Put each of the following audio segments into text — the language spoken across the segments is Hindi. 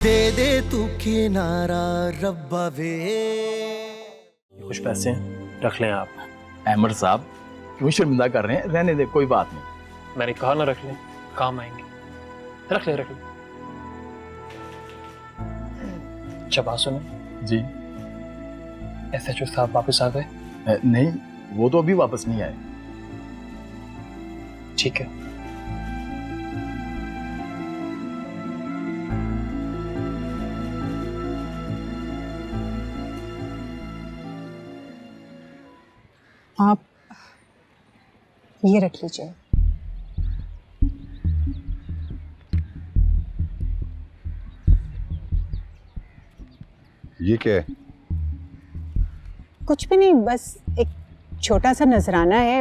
दे दे तू किनारा रब्बा वे। कुछ पैसे रख लें आप। अहमद साहब क्यों शर्मिंदा कर रहे हैं, रहने दे, कोई बात नहीं। मैंने कहा ना रख लें, काम आएंगे। रख ले रख ले। अच्छा बात सुनो जी। SHO साहब वापस आ गए? नहीं, वो तो अभी वापस नहीं आए। ठीक है। आप ये रख लीजिए। ये क्या है? कुछ भी नहीं, बस एक छोटा सा नजराना है।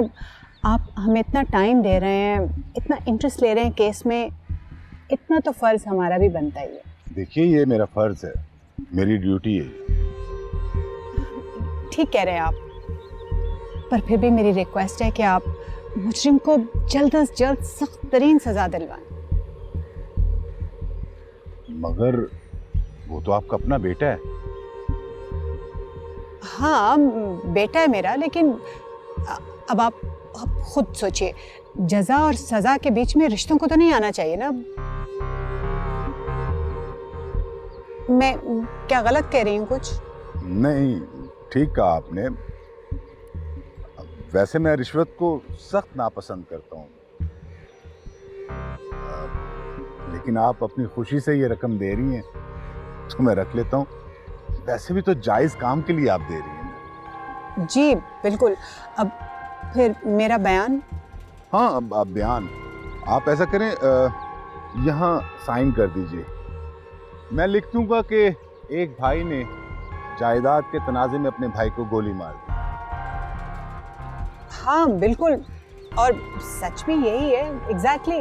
आप हमें इतना टाइम दे रहे हैं, इतना इंटरेस्ट ले रहे हैं केस में, इतना तो फर्ज हमारा भी बनता ही है। देखिए, ये मेरा फर्ज है, मेरी ड्यूटी है। ठीक कह रहे हैं आप, पर फिर भी मेरी रिक्वेस्ट है कि आप मुजरिम को जल्द अज जल्द सख्त तरीन सजा दिलवाएं। मगर वो तो आपका अपना बेटा है। हाँ बेटा है मेरा, लेकिन अब आप खुद सोचिए, जजा और सजा के बीच में रिश्तों को तो नहीं आना चाहिए ना। मैं क्या गलत कह रही हूँ कुछ? नहीं, ठीक कहा आपने। वैसे मैं रिश्वत को सख्त नापसंद करता हूँ, लेकिन आप अपनी खुशी से ये रकम दे रही हैं तो मैं रख लेता हूँ। वैसे भी तो जायज काम के लिए आप दे रही हैं। जी बिल्कुल। अब फिर मेरा बयान? हाँ, अब आप बयान, आप ऐसा करें, यहाँ साइन कर दीजिए। मैं लिख दूंगा कि एक भाई ने जायदाद के तनाज़े में अपने भाई को गोली मार दी। हाँ बिल्कुल, और सच में यही है। Exactly,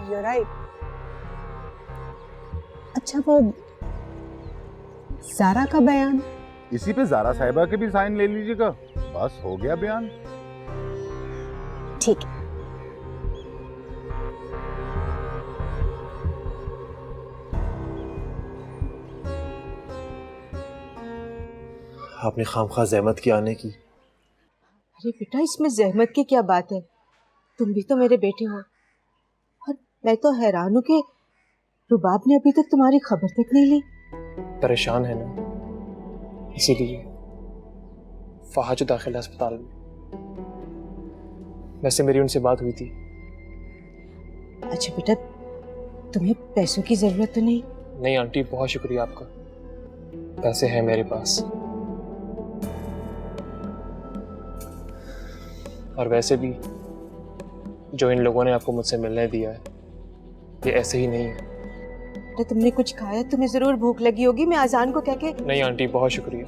you right. अच्छा, वो ज़ारा का बयान? इसी पे ज़ारा साहिबा के भी साइन ले लीजिएगा, बस हो गया बयान। ठीक है। आपने खामखा जहमत की आने की। अरे बेटा, इसमें जहमत की क्या बात है? तुम भी तो मेरे बेटे हो। और मैं तो हैरान हूँ कि रुबाब ने अभी तक तुम्हारी खबर तक नहीं ली। परेशान है ना, इसीलिए फहाज दाखिल अस्पताल में। वैसे मेरी उनसे बात हुई थी। अच्छा बेटा, तुम्हें पैसों की जरूरत तो नहीं? नहीं आंटी, बहुत शुक्रिया आपका, पैसे हैं मेरे पास। और वैसे भी जो इन लोगों ने आपको मुझसे मिलने दिया है, ये ऐसे ही नहीं है। तो तुमने कुछ खाया? तुम्हें जरूर भूख लगी होगी। मैं अजान को कह के। नहीं आंटी, बहुत शुक्रिया,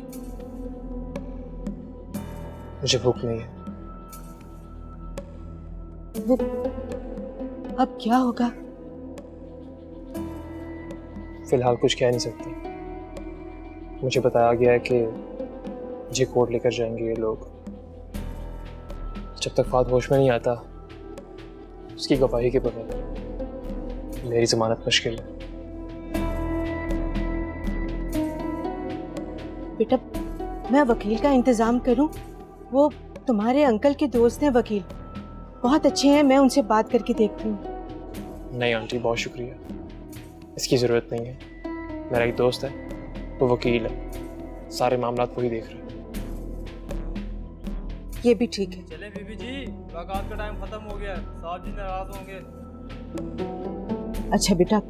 मुझे भूख नहीं है। अब क्या होगा? फिलहाल कुछ कह नहीं सकते। मुझे बताया गया है कि मुझे कोर्ट लेकर जाएंगे ये लोग। जब तक फाद होश में नहीं आता, उसकी गवाही के बगैर मेरी जमानत मुश्किल है। बेटा, मैं वकील का इंतजाम करूं? वो तुम्हारे अंकल के दोस्त हैं वकील, बहुत अच्छे हैं। मैं उनसे बात करके देखती हूँ। नहीं आंटी, बहुत शुक्रिया, इसकी ज़रूरत नहीं है। मेरा एक दोस्त है, वो वकील है, सारे मामलात वही देख रहे हैं। ये भी ठीक है। चले बीबी जी, मुलाकात का टाइम खत्म हो गया, साहब जी नाराज होंगे। अच्छा बेटा,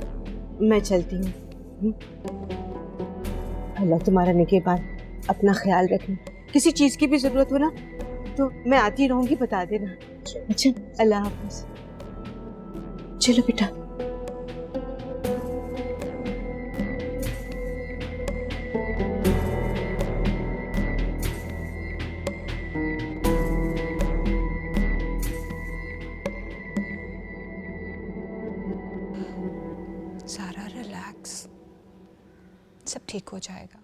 मैं चलती हूँ। अल्लाह तुम्हारा निगहबान, अपना ख्याल रखना। किसी चीज़ की भी ज़रूरत हो ना तो मैं आती रहूँगी, बता देना। अच्छा, अल्लाह हाफ़िज़। चलो बेटा। ज़ारा रिलैक्स, सब ठीक हो जाएगा।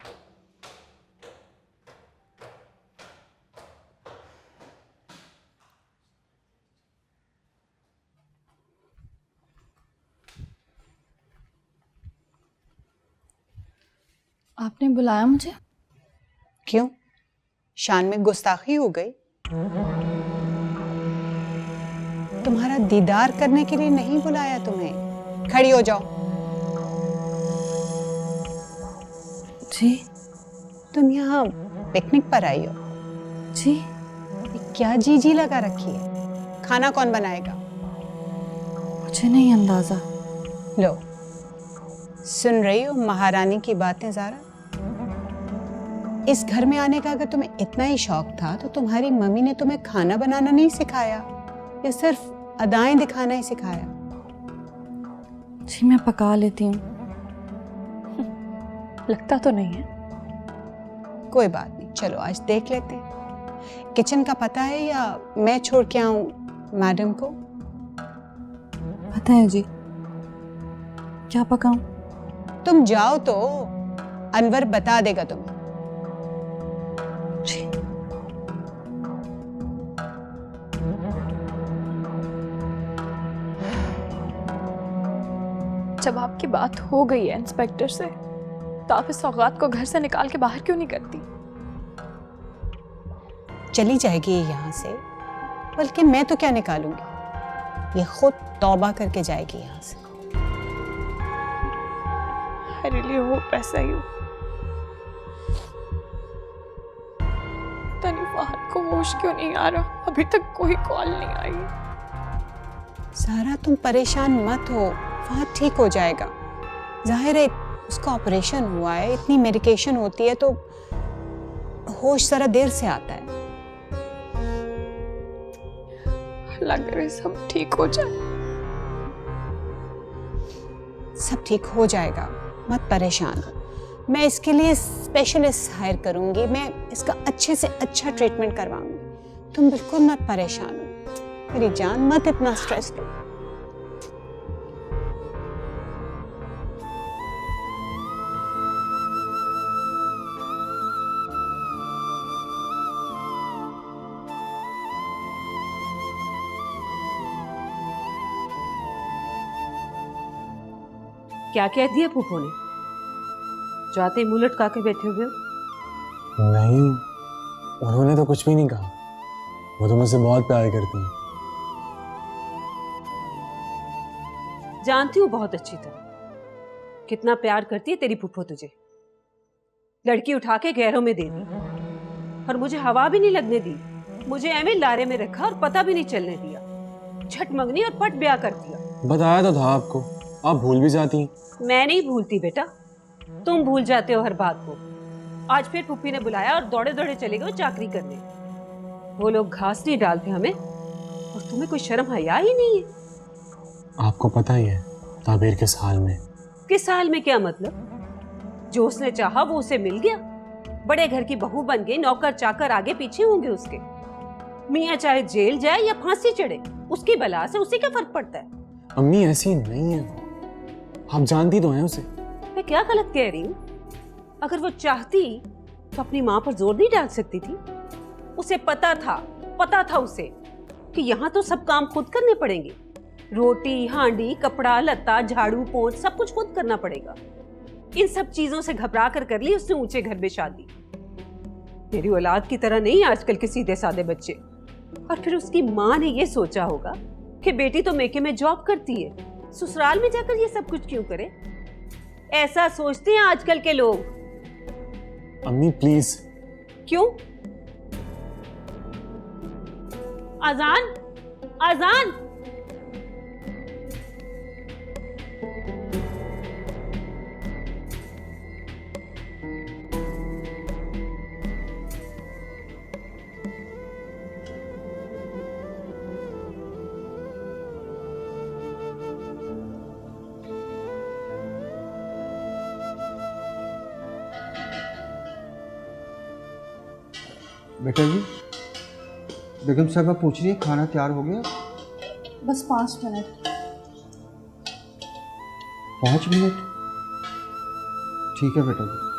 आपने बुलाया मुझे? क्यों? शान में गुस्ताखी हो गई? तुम्हारा दीदार करने के लिए नहीं बुलाया तुम्हें। खड़ी हो जाओ। जी। तुम यहाँ पिकनिक पर आई हो? जी। ये क्या जी लगा रखी है? खाना कौन बनाएगा? मुझे नहीं अंदाजा। लो, सुन रही हो महारानी की बातें ज़ारा? इस घर में आने का अगर तुम्हें इतना ही शौक था तो तुम्हारी मम्मी ने तुम्हें खाना बनाना नहीं सिखाया या सिर्फ अदाएं दिखाना ही सिखाया? जी मैं पका लेती हूँ। लगता तो नहीं है। कोई बात नहीं, चलो आज देख लेते हैं। किचन का पता है या मैं छोड़ के आऊं मैडम को? पता है जी। क्या पकाऊं? तुम जाओ तो, अनवर बता देगा तुम्हें। जी। जब आपकी बात हो गई है इंस्पेक्टर से, तो आप इस सौगात को घर से निकाल के बाहर क्यों नहीं करती? चली जाएगी ये यहाँ से, बल्कि मैं तो क्या निकालूंगी, ये खुद तौबा करके जाएगी यहाँ से। I really hope ऐसा ही हो। पता नहीं फहद को होश क्यों नहीं आ रहा, अभी तक कोई कॉल नहीं आई। सारा तुम परेशान मत हो, फहद ठीक हो जाएगा। जाहिर है उसका ऑपरेशन हुआ है, इतनी मेडिकेशन होती है तो होश जरा देर से आता है। लग रहा है सब ठीक हो जाए। सब ठीक हो जाएगा, मत परेशान हो। मैं इसके लिए स्पेशलिस्ट हायर करूंगी, मैं इसका अच्छे से अच्छा ट्रीटमेंट करवाऊंगी। तुम बिल्कुल मत परेशान हो मेरी जान, मत इतना स्ट्रेस लो। क्या कह दिया फूफो ने? जाते ही मुंह लटका के बैठे हुए हो? नहीं, उन्होंने तो कुछ भी नहीं कहा। वो तो मुझसे बहुत प्यार करती हैं। जानती हूँ बहुत अच्छी तरह कितना प्यार करती है तेरी फूफो तुझे। लड़की उठा के गैरों में दे दी और मुझे हवा भी नहीं लगने दी। मुझे एवं लारे में रखा और पता भी नहीं चलने दिया। झट मंगनी और पट ब्याह कर दिया। बताया तो था आपको, आप भूल भी जाती हैं। मैं नहीं भूलती बेटा, तुम भूल जाते हो हर बात को। आज फिर पुप्पी ने बुलाया और दौड़े दौड़े चले गए चाकरी करने। वो लोग घास नहीं डालते हमें और तुम्हें कोई शर्म हया ही नहीं है। आपको पता ही है ताबीर किस हाल में। किस हाल में क्या मतलब? जो उसने चाहा वो उसे मिल गया। बड़े घर की बहू बन गई, नौकर चाकर आगे पीछे होंगे उसके। मियाँ चाहे जेल जाए या फांसी चढ़े, उसकी बला से उसे क्या फर्क पड़ता है? अम्मी ऐसी नहीं है वो, आप जानती तो हैं उसे। मैं क्या गलत कह रही हूँ? अगर वो चाहती तो अपनी माँ पर जोर नहीं डाल सकती थी। उसे पता था उसे कि यहाँ तो सब काम खुद करने पड़ेंगे। रोटी, हांडी, कपड़ा, लत्ता, झाड़ू, पोंछ सब कुछ खुद करना पड़ेगा। इन सब चीजों से घबरा कर ली उसने ऊंचे घर में शादी। मेरी औलाद की तरह नहीं आजकल के सीधे साधे बच्चे। और फिर उसकी माँ ने ये सोचा होगा कि बेटी तो मेके में जॉब करती है, ससुराल में जाकर ये सब कुछ क्यों करे? ऐसा सोचते हैं आजकल के लोग। अम्मी प्लीज। क्यों? अजान, अजान। बेटा जी, बेगम साहबा पूछ रही है खाना तैयार हो गया? बस 5 मिनट। 5 मिनट? ठीक है बेटा जी।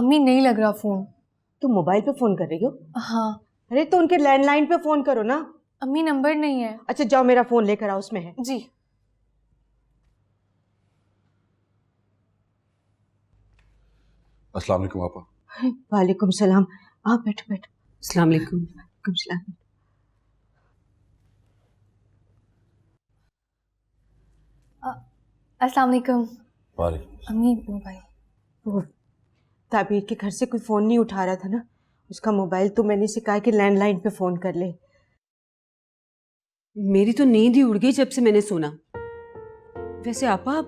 अम्मी नहीं लग रहा फोन। तुम मोबाइल पे फोन कर रही हो? हाँ। अरे तो उनके लैंडलाइन पे फोन करो ना। अम्मी नंबर नहीं है। अच्छा जाओ मेरा फोन लेकर आओ, उसमें है। जी। अस्सलाम वालेकुम आपा। वालेकुम सलाम। आप बैठो बैठो। अस्सलाम वालेकुम। वालेकुम सलाम। अस्सलाम वालेकुम। वालेकुम। अम्मी मोबाइल। वो ताबीर के घर से कोई फ़ोन नहीं उठा रहा था ना, उसका मोबाइल, तो मैंने इसे कहा कि लैंडलाइन पे फ़ोन कर ले। मेरी तो नींद ही उड़ गई जब से मैंने सुना। वैसे आपा,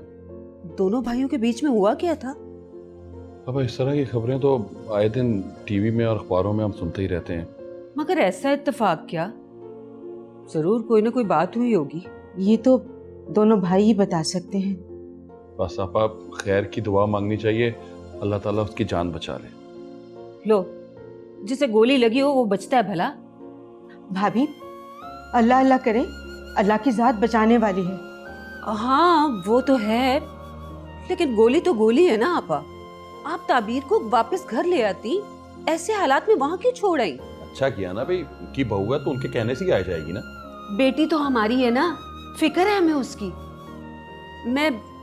दोनों भाइयों के बीच में हुआ क्या था? अब इस तरह की खबरें तो आए दिन टीवी में और अखबारों में हम सुनते ही रहते हैं। मगर ऐसा इत्तेफाक क्या? जरूर कोई ना कोई बात हुई होगी। ये तो दोनों भाई ही बता सकते हैं। बस आपा खैर की दुआ मांगनी चाहिए, अल्लाह ताला उसकी जान बचा ले। लो, जिसे गोली लगी हो वो बचता है भला? भाभी, अल्लाह अल्लाह करें, अल्लाह की जात बचाने वाली है। हाँ वो तो है, लेकिन गोली तो गोली है ना आपा। आप ताबीर को वापस घर ले आती, ऐसे हालात में वहाँ क्यों छोड़ आई? अच्छा किया ना भाई, उनकी बहू है तो उनके कहने से ही आ जाएगी ना। बेटी तो हमारी है ना, फिक्र है हमें उसकी।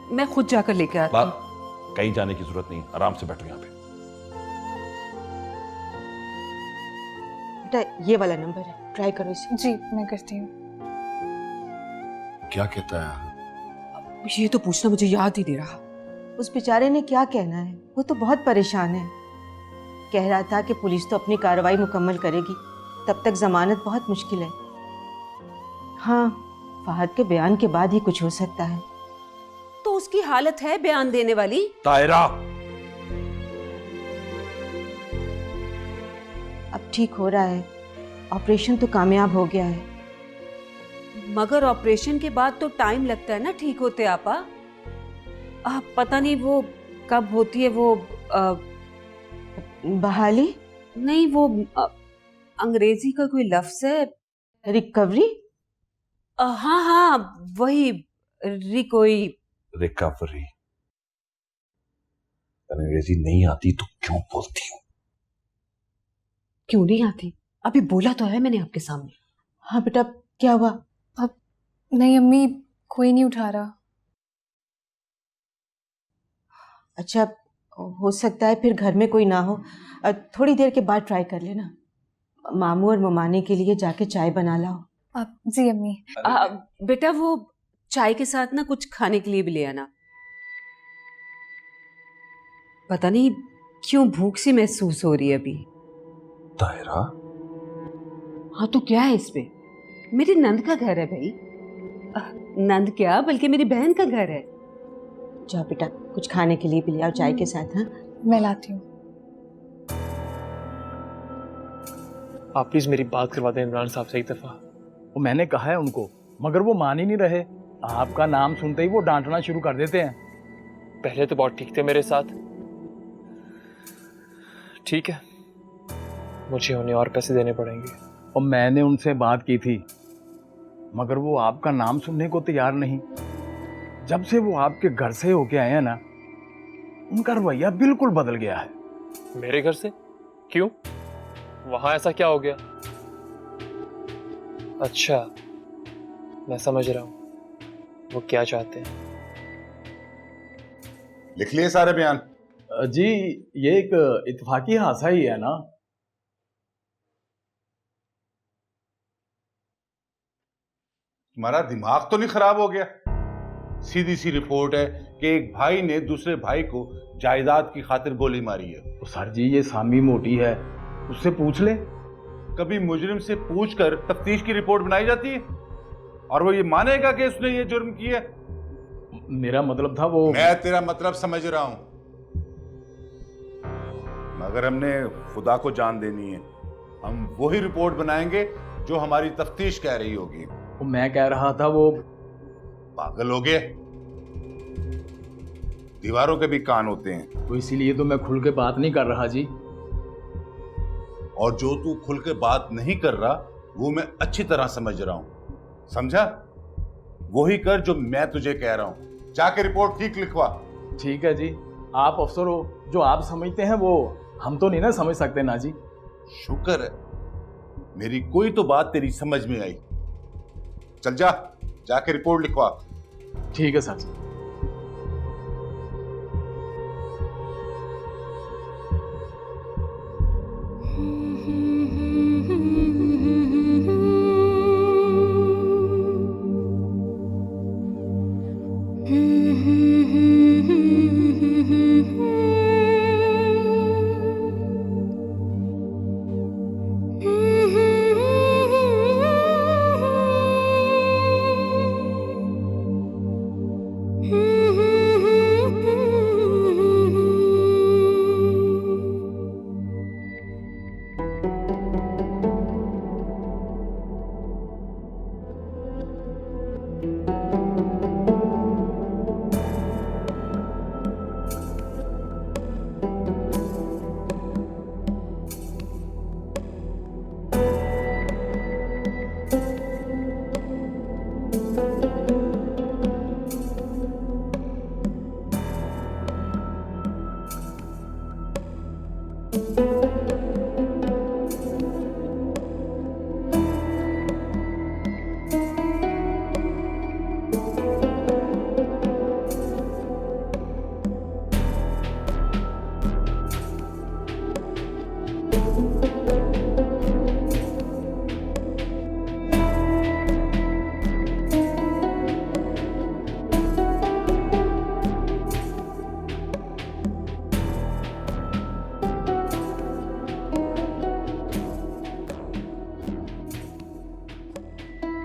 मैं खुद जाकर लेकर आती हूँ। कहीं जाने की जरूरत नहीं, आराम से बैठो यहाँ पे। बेटा ये वाला नंबर है, ट्राई करो इसे। जी मैं करती हूँ। क्या कहता है? ये तो पूछना मुझे याद ही नहीं रहा। उस बेचारे ने क्या कहना है, वो तो बहुत परेशान है। कह रहा था कि पुलिस तो अपनी कार्रवाई मुकम्मल करेगी, तब तक जमानत बहुत मुश्किल है। हाँ, फहद के बयान के बाद ही कुछ हो सकता है। तो उसकी हालत है बयान देने वाली? तायरा, अब ठीक हो रहा है, ऑपरेशन तो कामयाब हो गया है। मगर ऑपरेशन के बाद तो टाइम लगता है ना ठीक होते आपा। पता नहीं वो कब होती है वो बहाली? नहीं, वो अंग्रेजी का कोई लफ्ज है, रिकवरी। हाँ हाँ वही, रिकवरी। अंग्रेजी नहीं आती तो क्यों बोलती हूँ? क्यों नहीं आती? अभी बोला तो है मैंने आपके सामने। हाँ बेटा, क्या हुआ? अब नहीं अम्मी, कोई नहीं उठा रहा। अच्छा, हो सकता है फिर घर में कोई ना हो, थोड़ी देर के बाद ट्राई कर लेना। मामू और ममाने के लिए जाके चाय बना लाओ। आप? जी अम्मी। बेटा वो चाय के साथ ना कुछ खाने के लिए भी ले आना। पता नहीं क्यों भूख सी महसूस हो रही है अभी। तायरा? हाँ तो क्या है इसमें? मेरी नंद का घर है भाई। नंद क्या, बल्कि मेरी बहन का घर है। जाओ बेटा, कुछ खाने के लिए भी ले आओ चाय के साथ। हाँ मैं लाती हूँ। आप प्लीज मेरी बात करवा दें इमरान साहब से एक दफा। वो मैंने कहा है उनको, मगर वो मान ही नहीं रहे। आपका नाम सुनते ही वो डांटना शुरू कर देते हैं। पहले तो बहुत ठीक थे मेरे साथ। ठीक है, मुझे उन्हें और पैसे देने पड़ेंगे। और मैंने उनसे बात की थी, मगर वो आपका नाम सुनने को तैयार नहीं। जब से वो आपके घर से होके आए हैं ना, उनका रवैया बिल्कुल बदल गया है। मेरे घर से? क्यों? वहां ऐसा क्या हो गया? अच्छा, मैं समझ रहा हूं वो क्या चाहते हैं। लिख लिए सारे बयान? जी, ये एक इत्तेफाकी हादसा ही है ना। तुम्हारा दिमाग तो नहीं खराब हो गया? सीधी सी रिपोर्ट है कि एक भाई ने दूसरे भाई को जायदाद की खातिर गोली मारी है। तो सर जी, ये सामी मोटी है, उससे पूछ ले। कभी मुजरिम से पूछकर तफ्तीश की रिपोर्ट बनाई जाती है और वो ये मानेगा कि उसने ये जुर्म किया? मेरा मतलब था वो। मैं तेरा मतलब समझ रहा हूं, मगर हमने खुदा को जान देनी है। हम वही रिपोर्ट बनाएंगे जो हमारी तफ्तीश कह रही होगी। वो मैं कह रहा था वो पागल हो गए, दीवारों के भी कान होते हैं। तो इसीलिए तो मैं खुल के बात नहीं कर रहा जी। और जो तू खुल के बात नहीं कर रहा वो मैं अच्छी तरह समझ रहा हूं, समझा? वही कर जो मैं तुझे कह रहा हूं। जाके रिपोर्ट ठीक लिखवा। ठीक है जी। आप अफसर हो, जो आप समझते हैं वो हम तो नहीं ना समझ सकते ना जी। शुक्र है मेरी कोई तो बात तेरी समझ में आई। चल जा, जाके रिपोर्ट लिखवा। ठीक है सर।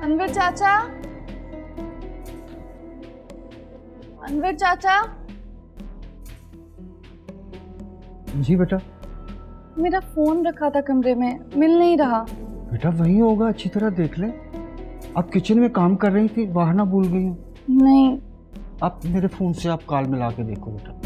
अनवर चाचा, अनवर चाचा। जी बेटा। मेरा फोन रखा था कमरे में, मिल नहीं रहा। बेटा वही होगा, अच्छी तरह देख ले। आप किचन में काम कर रही थी, बाहर ना भूल गई हो? नहीं। आप मेरे फोन से आप कॉल मिला के देखो बेटा।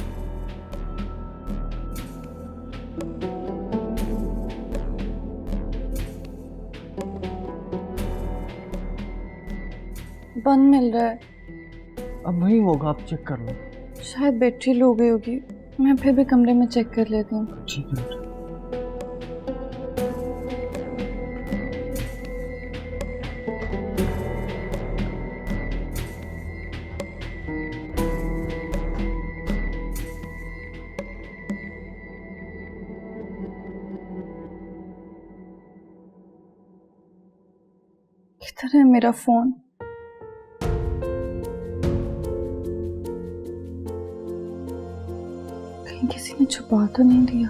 बंद मिल रहा है। अब वही होगा, आप चेक कर लो। शायद बैटरी लो गई होगी, मैं फिर भी कमरे में चेक कर लेती हूँ। ठीक है बेटा। किधर है मेरा फोन? कहीं किसी ने छुपा तो नहीं दिया?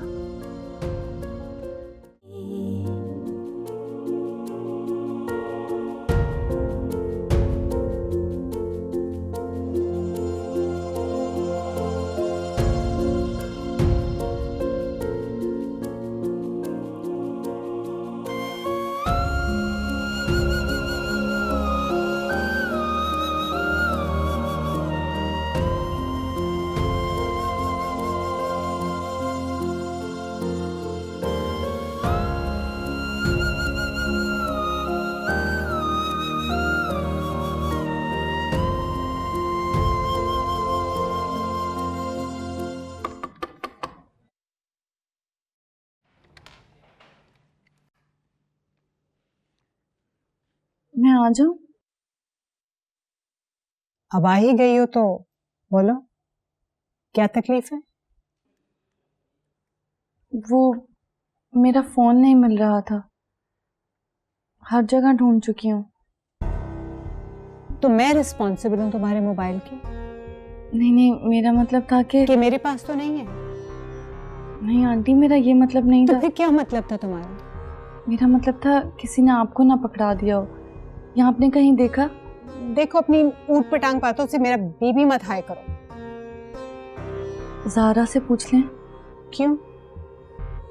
मैं आ जाऊं? अब आ ही गई हो तो बोलो, क्या तकलीफ है? वो मेरा फोन नहीं मिल रहा था, हर जगह ढूंढ चुकी हूँ। तो मैं रिस्पॉन्सिबल हूँ तुम्हारे मोबाइल की? नहीं नहीं, मेरा मतलब था कि मेरे पास तो नहीं है। नहीं आंटी, मेरा ये मतलब नहीं तो था। फिर क्या मतलब था तुम्हारा? मेरा मतलब था किसी ने आपको ना पकड़ा दिया हो, या आपने कहीं देखा? देखो, अपनी ऊँट पे टांग पातों से मेरा बीबी मत हाय करो। ज़ारा से पूछ लें। क्यों?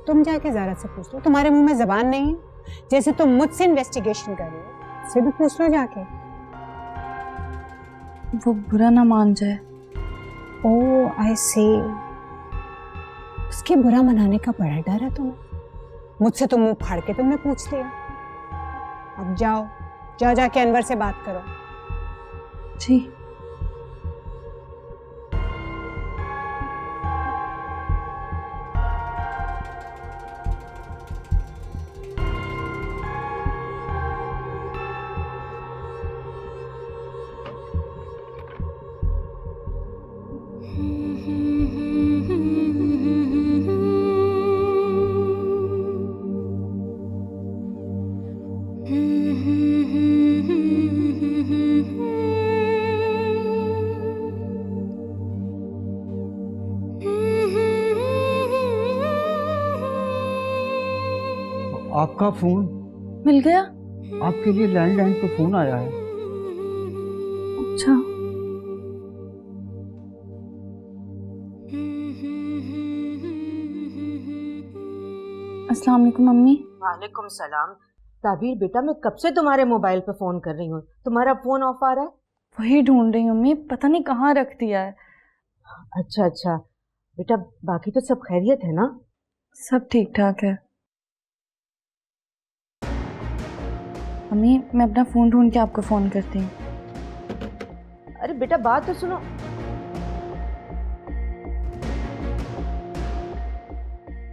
तुम जाके ज़ारा से पूछ लो, तुम्हारे मुंह में जबान नहीं है? जैसे तुम मुझसे इन्वेस्टिगेशन कर रही हो, उससे भी पूछ लो जाके। वो बुरा ना मान जाए। ओह आई सी, उसके बुरा मनाने का बड़ा डर है तुम्हें। मुझसे तो मुंह फाड़ के तुमने पूछ लिया। अब जाओ, जाओ जाके अनवर से बात करो। जी। आपका फोन मिल गया? आपके लिए लैंडलाइन पे फोन आया है। अच्छा। अस्सलाम वालेकुम मम्मी। वालेकुम सलाम। ताबीर बेटा, मैं कब से तुम्हारे मोबाइल पे फोन कर रही हूँ, तुम्हारा फोन ऑफ आ रहा है। वही ढूंढ रही हूँ मम्मी, पता नहीं कहाँ रख दिया है। अच्छा अच्छा बेटा, बाकी तो सब खैरियत है ना? सब ठीक ठाक है मम्मी, मैं अपना फोन ढूंढ के आपको फोन करती हूँ। अरे बेटा बात तो सुनो।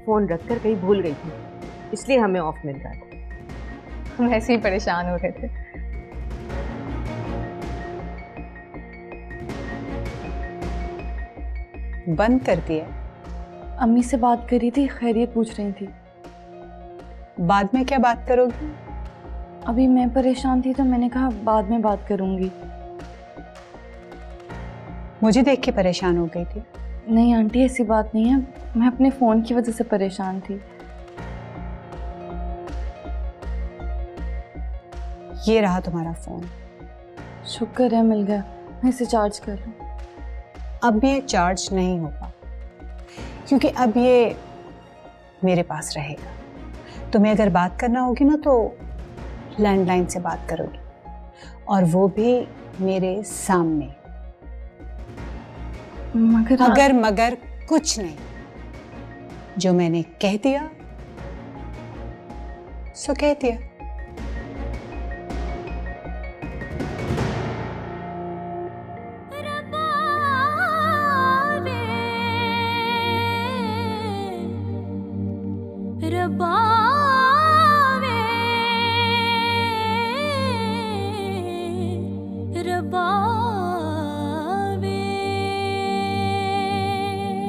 फोन रखकर कहीं भूल गई थी, इसलिए हमें ऑफ मिल रहा था। हम ऐसे ही परेशान हो रहे थे। बंद कर दिया? अम्मी से बात करी थी, खैरियत पूछ रही थी। बाद में क्या बात करोगी? अभी मैं परेशान थी तो मैंने कहा बाद में बात करूंगी। मुझे देख के परेशान हो गई थी? नहीं आंटी, ऐसी बात नहीं है, मैं अपने फ़ोन की वजह से परेशान थी। ये रहा तुम्हारा फ़ोन। शुक्र है मिल गया, मैं इसे चार्ज कर लूँ। अब ये चार्ज नहीं होगा क्योंकि अब ये मेरे पास रहेगा। तुम्हें अगर बात करना होगी ना तो लैंडलाइन से बात करोगी, और वो भी मेरे सामने। मगर मगर कुछ नहीं, जो मैंने कह दिया सो कह दिया।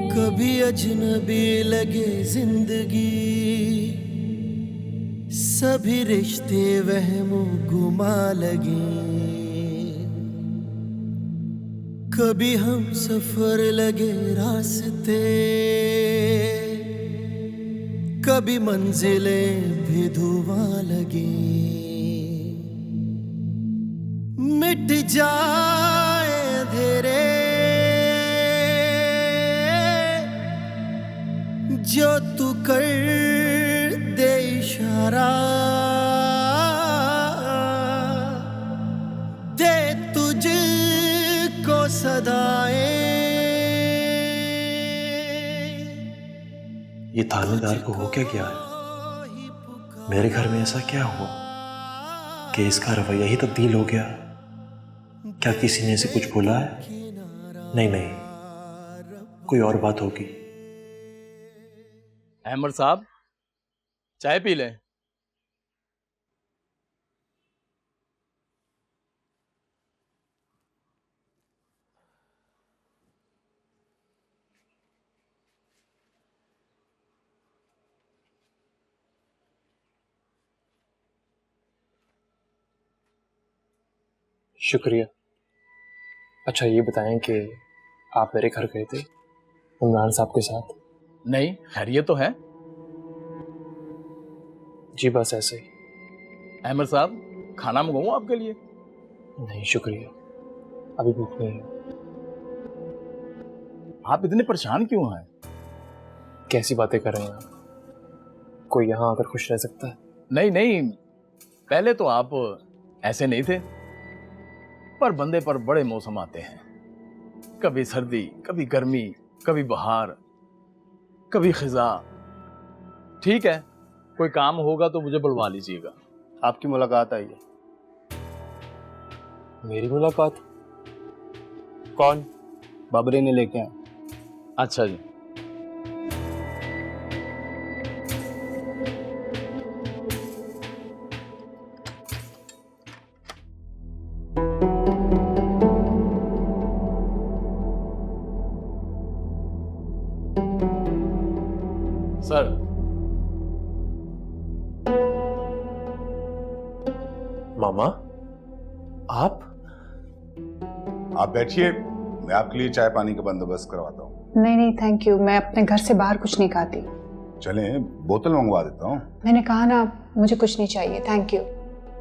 कभी अजनबी लगे जिंदगी, सभी रिश्ते वहमो गुमा लगे। कभी हम सफर लगे रास्ते, कभी मंजिलें भी धुआं लगे। मिट जाए अंधेरे जो तू कर दे इशारा, दे तुझको सदाएं। ये थानेदार को हो क्या गया है? मेरे घर में ऐसा क्या हुआ कि इसका रवैया ही तब्दील हो गया? क्या किसी ने इसे कुछ बोला है? नहीं नहीं, कोई और बात होगी। अहमद साहब, चाय पी लें। शुक्रिया। अच्छा ये बताएं कि आप मेरे घर गए थे इमरान साहब के साथ? नहीं, खैरियत तो है। जी बस ऐसे ही। अहमद साहब, खाना मंगाऊं आपके लिए? नहीं शुक्रिया, अभी भूख नहीं है। आप इतने परेशान क्यों हैं? कैसी बातें कर रहे हैं आप? कोई यहाँ आकर खुश रह सकता है? नहीं नहीं, पहले तो आप ऐसे नहीं थे, पर बंदे पर बड़े मौसम आते हैं। कभी सर्दी, कभी गर्मी, कभी बहार, कभी खिजा। ठीक है, कोई काम होगा तो मुझे बुलवा लीजिएगा। आपकी मुलाकात आई है। मेरी मुलाकात? कौन? बाबरे ने लेके आए। अच्छा जी। सर, मामा आप बैठिए, मैं आपके लिए चाय पानी का बंदोबस्त करवाता हूँ। नहीं नहीं थैंक यू, मैं अपने घर से बाहर कुछ नहीं खाती। चलें, बोतल मंगवा देता हूँ। मैंने कहा ना मुझे कुछ नहीं चाहिए, थैंक यू।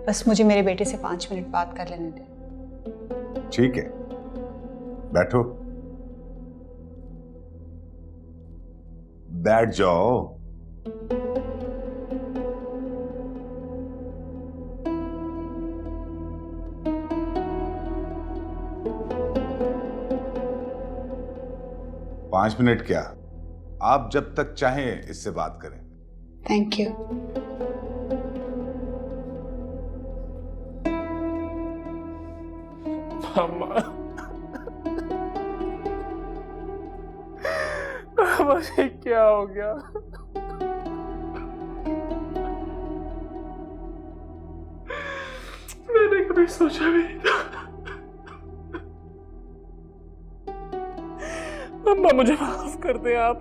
बस मुझे मेरे बेटे से 5 मिनट बात कर लेने दे। ठीक है, बैठो, बैठ जाओ। पांच मिनट क्या, आप जब तक चाहें इससे बात करें। Thank you. मामा, मुझे क्या हो गया? मैंने कभी सोचा भी नहीं था। अम्मा, मुझे माफ कर दे आप।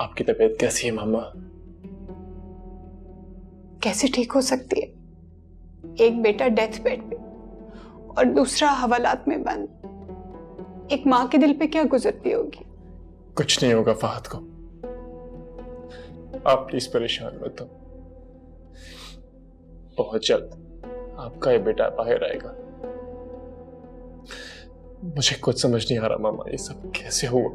आपकी तबीयत कैसी है मामा? कैसे ठीक हो सकती है? एक बेटा डेथ बेड पे और दूसरा हवालात में बंद। एक माँ के दिल पे क्या गुजरती होगी? कुछ नहीं होगा फहद को, आप प्लीज परेशान मत हो। बहुत जल्द आपका ये बेटा बाहर आएगा। मुझे कुछ समझ नहीं आ रहा मामा, ये सब कैसे हुआ?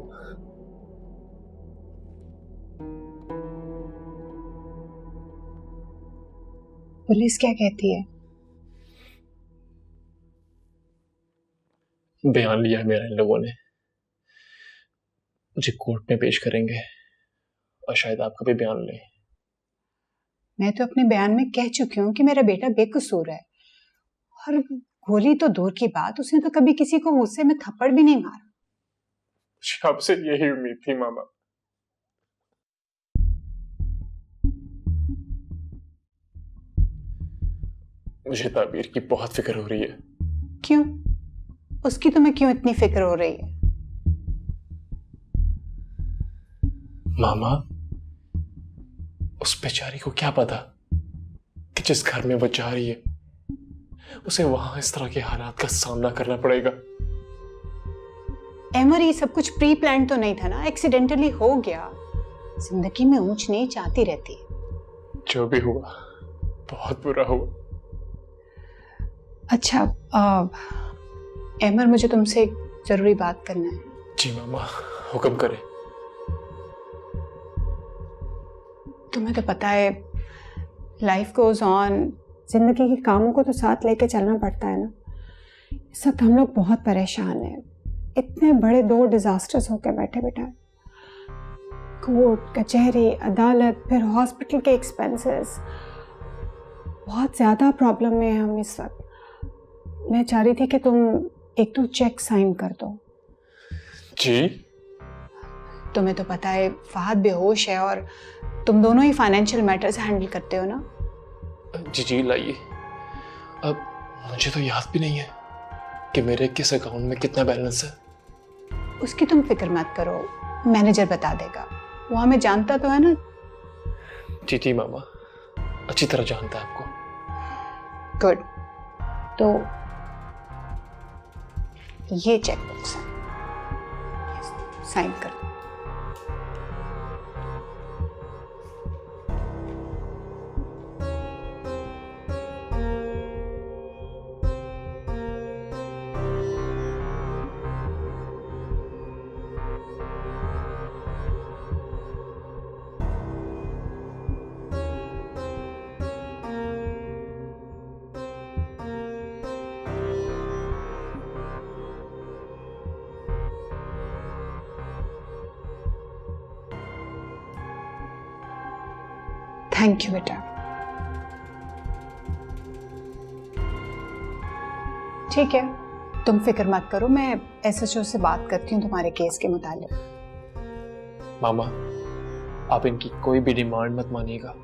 पुलिस क्या कहती है? बयान लिया है मेरा इन लोगों ने, मुझे कोर्ट में पेश करेंगे और शायद आपका भी बयान लें। मैं तो अपने बयान में कह चुकी हूँ कि मेरा बेटा बेकसूर है, और गोली तो दूर की बात, उसने तो कभी किसी को गुस्से में थप्पड़ भी नहीं मारा। मुझे आपसे यही उम्मीद थी मामा। मुझे ताबीर की बहुत फिक्र हो रही है। क्यों? उसकी तुम्हें क्यों इतनी फिक्र हो रही है? मामा, उस बेचारी को क्या पता कि जिस घर में वो जा रही है उसे वहां इस तरह के हालात का सामना करना पड़ेगा। एमर, ये सब कुछ प्री प्लान तो नहीं था ना, एक्सीडेंटली हो गया। जिंदगी में ऊंच नीच आती रहती है। जो भी हुआ बहुत बुरा हुआ। अच्छा एमर, मुझे तुमसे एक जरूरी बात करना है। जी मामा, हुक्म करें। तुम्हें तो पता है लाइफ गोज ऑन, जिंदगी के कामों को तो साथ लेके चलना पड़ता है ना। इस वक्त हम लोग बहुत परेशान हैं, इतने बड़े 2 डिजास्टर्स होकर बैठे बैठे, कोर्ट कचहरी अदालत, फिर हॉस्पिटल के एक्सपेंसेस, बहुत ज़्यादा प्रॉब्लम में हैं हम इस वक्त। मैं चाह रही थी कि तुम एक तो चेक साइन कर दो। जी? तुम्हें तो पता है फहद बेहोश है और तुम दोनों ही फाइनेंशियल मैटर्स हैंडल करते हो ना। जी जी लाइए। अब मुझे तो याद भी नहीं है कि मेरे किस अकाउंट में कितना बैलेंस है। उसकी तुम फिक्र मत करो, मैनेजर बता देगा, वो हमें जानता तो है ना। जी जी मामा, अच्छी तरह जानता है आपको। गुड, तो ये चेक बुक्स है, साइन कर दो। थैंक यू बेटा। ठीक है, तुम फिक्र मत करो, मैं एसएचओ से बात करती हूँ तुम्हारे केस के मुतालिक। मामा, आप इनकी कोई भी डिमांड मत मानिएगा।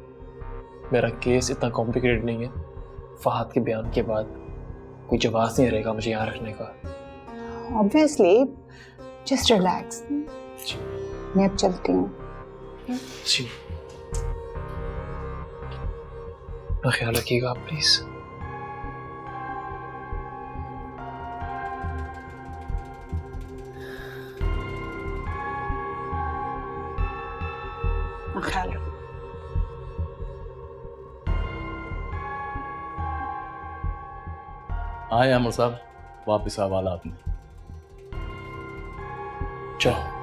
मेरा केस इतना कॉम्प्लिकेटेड नहीं है। फहद के बयान के बाद कोई जवाब नहीं रहेगा मुझे यहाँ रखने का। Obviously, just relax. मैं अब चलती हूँ। जी, अपना ख्याल रखिएगा आप प्लीज। अपना ख्याल रखो। आए अमर साहब, वापस हवाला आपने। जाओ।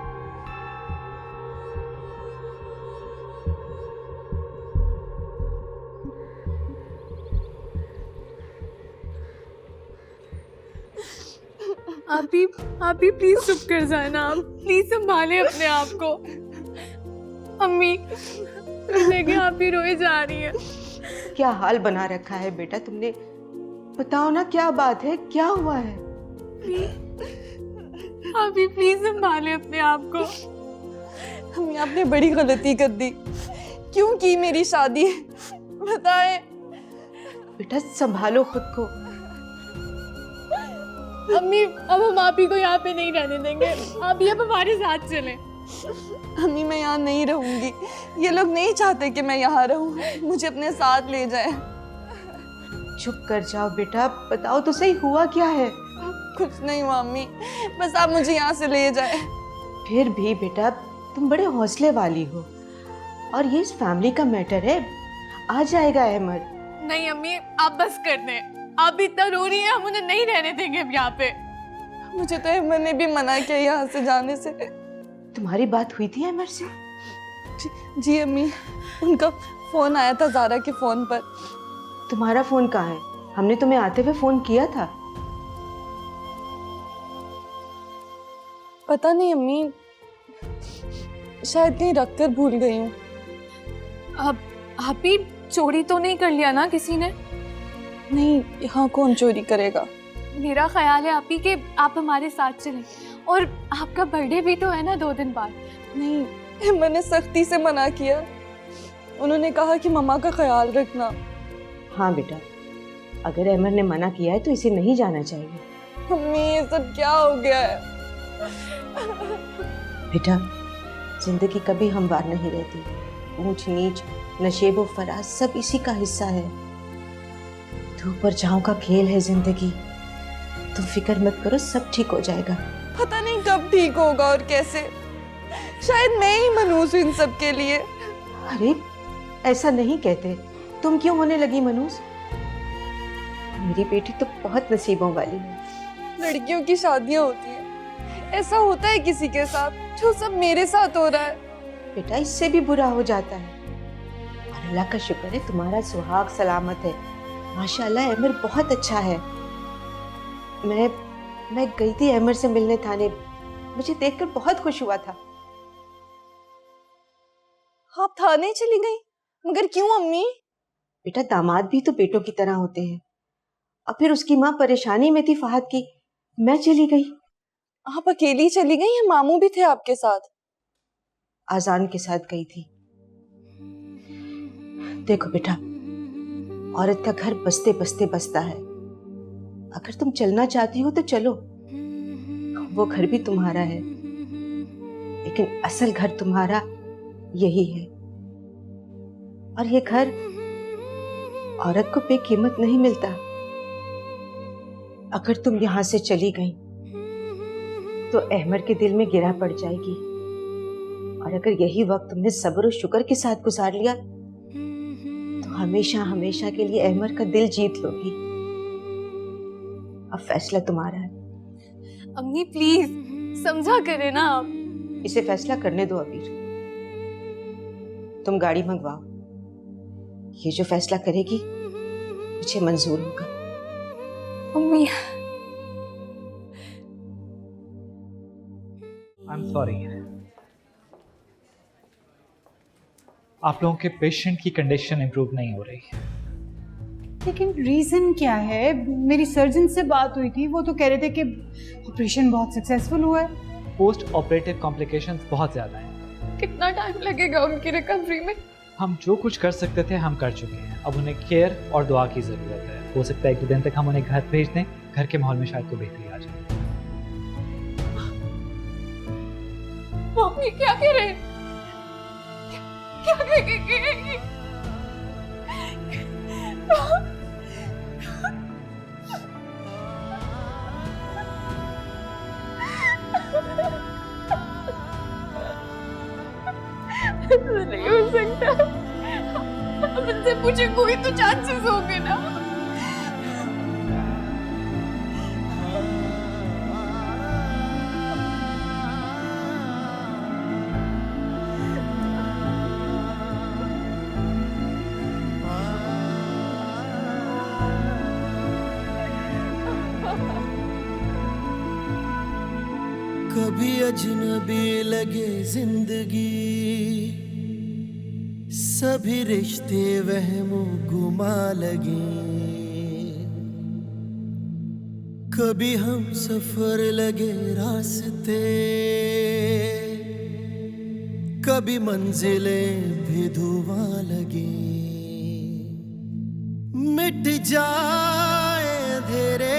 आप ही प्लीज चुप कर जाए ना। आप प्लीज संभाले अपने आप को। अम्मी देखिए आप ही रोए जा रही है। क्या हाल बना रखा है बेटा तुमने, बताओ ना क्या बात है, क्या हुआ है? आप ही प्लीज संभाले अपने आप को। हमने आपने बड़ी गलती कर दी। क्यों की मेरी शादी, बताएं। बेटा संभालो खुद को। अम्मी अब हम आप ही को यहाँ पे नहीं रहने देंगे, आप ही अब हमारे साथ चलें। अम्मी मैं यहाँ नहीं रहूंगी, ये लोग नहीं चाहते कि मैं यहाँ रहूं, मुझे अपने साथ ले जाएं। चुप कर जाओ बेटा, बताओ तो सही हुआ क्या है? कुछ नहीं हुआ अम्मी, बस आप मुझे यहाँ से ले जाएं। फिर भी बेटा तुम बड़े हौसले वाली हो, और ये इस फैमिली का मैटर है, आ जाएगा अहमद। नहीं अम्मी आप बस कर दें, आप भी इतना रो रही हैं, हम उन्हें नहीं रहने देंगे अब यहाँ पे। मुझे तो अहमद ने भी मना किया यहाँ से जाने से। तुम्हारी बात हुई थी अहमद से? जी अम्मी, उनका फोन आया था ज़ारा के फोन पर। तुम्हारा फोन कहाँ है? हमने तुम्हें आते हुए फोन किया था। पता नहीं अम्मी, शायद कहीं रख कर भूल गई हूँ। अब आप ही चोरी तो नहीं कर लिया ना किसी ने? नहीं, यहाँ कौन चोरी करेगा। मेरा ख्याल है आप ही कि आप हमारे साथ चलें, और आपका बर्थडे भी तो है ना 2 दिन बाद। नहीं, मैंने सख्ती से मना किया, उन्होंने कहा कि मम्मा का ख्याल रखना। हाँ बेटा, अगर अहमद ने मना किया है तो इसे नहीं जाना चाहिए। मम्मी ये सब क्या हो गया है? बेटा जिंदगी कभी हमवार नहीं रहती, ऊंच नीच नशेबो फराज सब इसी का हिस्सा है। धूप और छांव का खेल है जिंदगी, तुम फिक्र मत करो, सब ठीक हो जाएगा। पता नहीं कब ठीक होगा और कैसे, शायद मैं ही मनूस हूँ इन सब के लिए। अरे ऐसा नहीं कहते, तुम क्यों होने लगी मनूस? मेरी बेटी तो बहुत नसीबों वाली है। लड़कियों की शादियां होती हैं, ऐसा होता है किसी के साथ, जो सब मेरे साथ हो रहा है। बेटा इससे भी बुरा हो जाता है, और अल्लाह का शुक्र है तुम्हारा सुहाग सलामत है। माशाल्लाह अहमद बहुत अच्छा है। मैं गई थी अहमद से मिलने थाने, मुझे देखकर बहुत खुश हुआ था। आप थाने चली गई? मगर क्यों अम्मी? बेटा दामाद भी तो बेटों की तरह होते हैं, और फिर उसकी माँ परेशानी में थी फहद की, मैं चली गई। आप अकेली चली गई या मामू भी थे आपके साथ? आजान के साथ गई थी। देखो बेटा, औरत का घर बसते बसते बसता है, अगर तुम चलना चाहती हो तो चलो, वो घर भी तुम्हारा है, लेकिन असल घर तुम्हारा यही है। और ये घर औरत को बेकीमत नहीं मिलता। अगर तुम यहां से चली गई तो अहमद के दिल में गिरा पड़ जाएगी, और अगर यही वक्त तुमने सब्र और शुक्र के साथ गुजार लिया तो हमेशा हमेशा के लिए अहमद का दिल जीत लोगी। अब फैसला तुम्हारा है। अम्मी प्लीज समझा करे ना आप। इसे फैसला करने दो अबीर, तुम गाड़ी मंगवाओ, ये जो फैसला करेगी मुझे मंजूर होगा। अम्मी आई एम सॉरी, आप लोगों के पेशेंट की कंडीशन इंप्रूव नहीं हो रही। लेकिन रीज़न क्या है? मेरी सर्जन से बात हुई थी, वो तो कह रहे थे कि ऑपरेशन बहुत सक्सेसफुल हुआ है। पोस्ट ऑपरेटिव कॉम्प्लिकेशंस बहुत ज़्यादा हैं। कितना टाइम लगेगा उनकी रिकवरी में? हम जो कुछ कर सकते थे हम कर चुके हैं, अब उन्हें केयर और दुआ की ज़रूरत है। हो सकता है 1-2 दिन तक हम उन्हें घर भेज दें, घर के माहौल में शायद को बेहतरी आ जाए। मम्मी क्या कह रहे हैं? क्या कहेंगे? ऐसा नहीं हो सकता। अब इनसे पूछे कोई तो चांसेस होंगे ना। कभी अजनबी लगे जिंदगी, सभी रिश्ते वहमों गुमा लगे। कभी हम सफर लगे रास्ते, कभी मंजिलें भी धुआं लगे। मिट जाए अंधेरे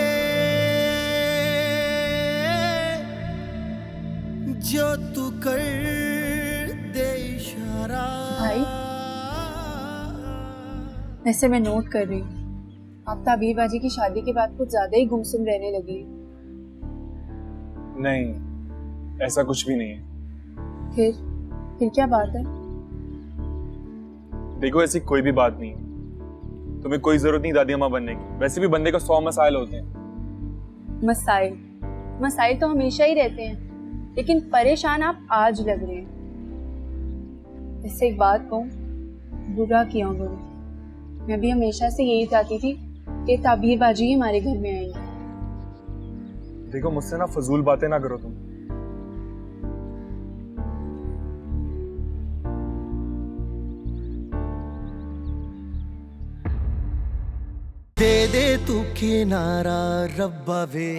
जो तू कर दे इशारा। भाई, वैसे मैं नोट कर रही हूँ, आप ताबीर बाजी की शादी के बाद कुछ ज्यादा ही गुमसुम रहने लगे। नहीं, ऐसा कुछ भी नहीं है। फिर क्या बात है? देखो, ऐसी कोई भी बात नहीं है। तुम्हें कोई जरूरत नहीं दादी अम्मा बनने की। वैसे भी बंदे को 100 मसाइल होते हैं। मसाइल तो हमेशा ही रहते हैं, लेकिन परेशान आप आज लग रहे हैं। इससे एक बात कहूं, बुरा किया उन्होंने। मैं भी हमेशा से यही चाहती थी कि ताबीर बाजी ही हमारे घर में आएंगे। देखो, मुझसे ना फजूल बातें ना करो तुम। दे दे तू किनारा रब्बा वे।